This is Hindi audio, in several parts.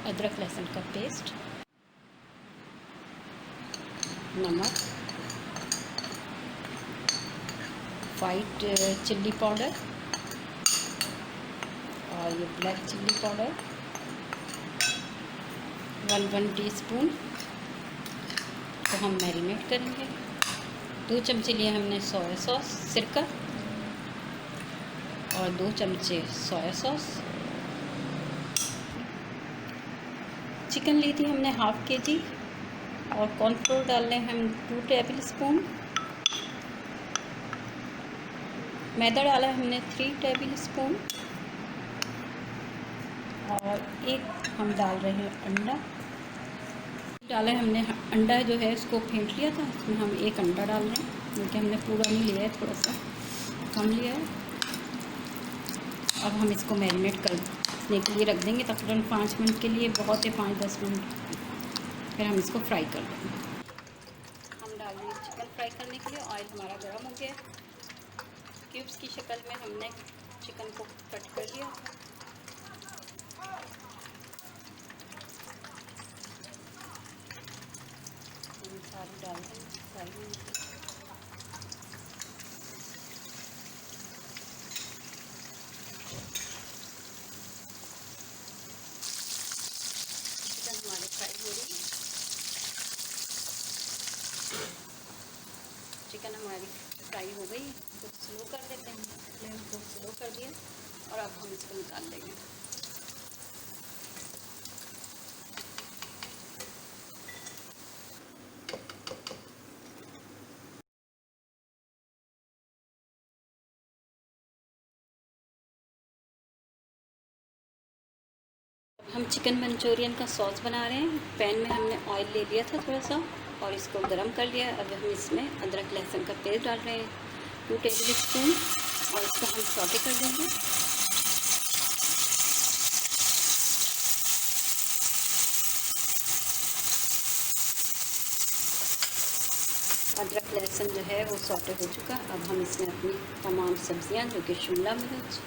अदरक लहसुन का पेस्ट, नमक, वाइट चिल्ली पाउडर और ये ब्लैक चिल्ली पाउडर 1 टीस्पून को हम मैरिनेट करेंगे। 2 चमचे लिए हमने सोया सॉस सिरका और 2 चमचे सोया सॉस। चिकन ली थी हमने हाफ़ kg और कॉर्नफ्लोर डाल रहे हैं हम 2 टेबल स्पून। मैदा डाला हमने 3 टेबल स्पून और एक हम डाल रहे हैं अंडा डाला है हमने। अंडा जो है उसको फेंट लिया था, इसमें हम एक अंडा डाल रहे हैं क्योंकि हमने पूरा नहीं लिया है, थोड़ा सा कम लिया है। अब हम इसको मैरिनेट करने के लिए रख देंगे तकरीबन 5 मिनट के लिए, बहुत है 5-10 मिनट, फिर हम इसको फ्राई कर देंगे। हम डाल देंगे चिकन फ्राई करने के लिए। ऑयल हमारा गर्म हो गया। क्यूब्स की शक्ल में हमने चिकन को कट कर लिया। हम सारी डाल देंगे फ्राई होने के लिए। चिकन हमारी फ्राई हो रही है। चिकन हमारी फ्राई हो गई, तो स्लो कर देते हैं, फ्लेम को स्लो कर दिया और अब हम इसको निकाल लेंगे। हम चिकन मंचूरियन का सॉस बना रहे हैं। पैन में हमने ऑयल ले लिया था थोड़ा सा और इसको गरम कर लिया। अब हम इसमें अदरक लहसुन का पेस्ट डाल रहे हैं 2 टेबल स्पून और इसको हम सौटे कर देंगे। अदरक लहसुन जो है वो सौटे हो चुका। अब हम इसमें अपनी तमाम सब्जियां जो कि शिमला मिर्च,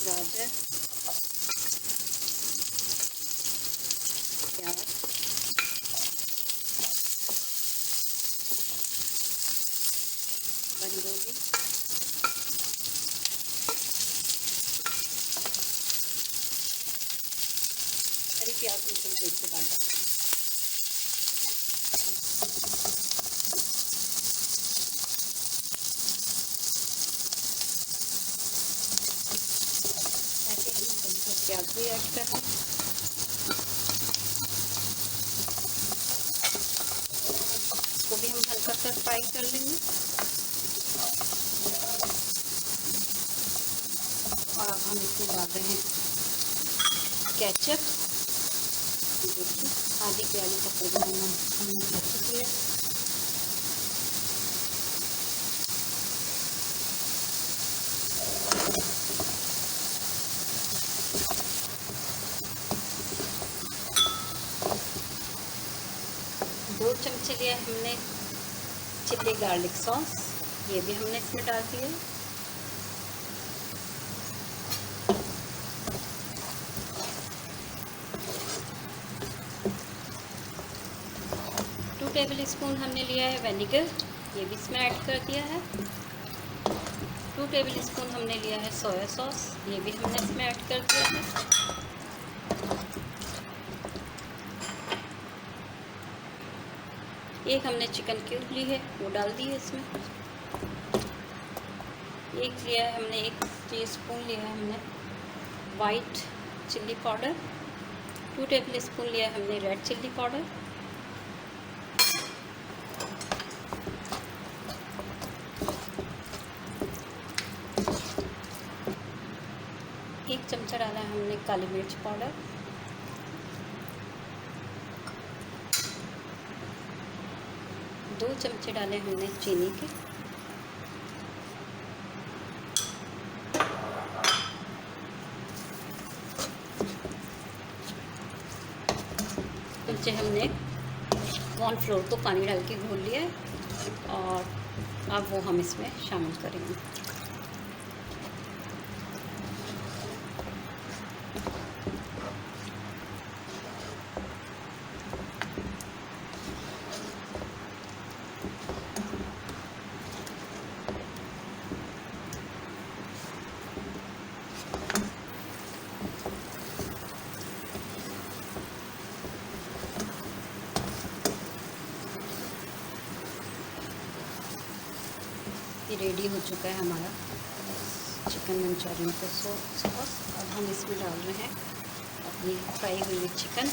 गाजर, प्याज, बंद गोभी, हरी प्याज में थोड़ी देर के बाद डालते हैं। प्याज भी ऐड कर दें। इसको भी हम हल्का सा फ्राई कर लेंगे और अब हम इसमें डाल रहे हैं केचप। देखिए आधी प्याली तकरीबन हमने केचप लिया। दो चमचे लिया हमने चिल्ली गार्लिक सॉस, ये भी हमने इसमें डाल दिया। टू टेबल स्पून हमने लिया है विनेगर, ये भी इसमें ऐड कर दिया है। 2 टेबल स्पून हमने लिया है सोया सॉस, ये भी हमने इसमें ऐड कर दिया है। एक हमने चिकन क्यूब ली है, वो डाल दी है इसमें। एक लिया है हमने 1 टीस्पून लिया है हमने white chilli powder. 2 table spoon लिया है हमने रेड चिल्ली पाउडर। एक चमचा डाला है हमने काली मिर्च पाउडर। 2 चमचे डाले हमने चीनी के। चमचे हमने कॉर्नफ्लोर को पानी डाल के घोल लिया है और अब वो हम इसमें शामिल करेंगे। रेडी हो चुका है हमारा चिकन मंचूरियन का सॉस। अब हम इसमें डाल रहे हैं अपनी फ्राई हुई चिकन।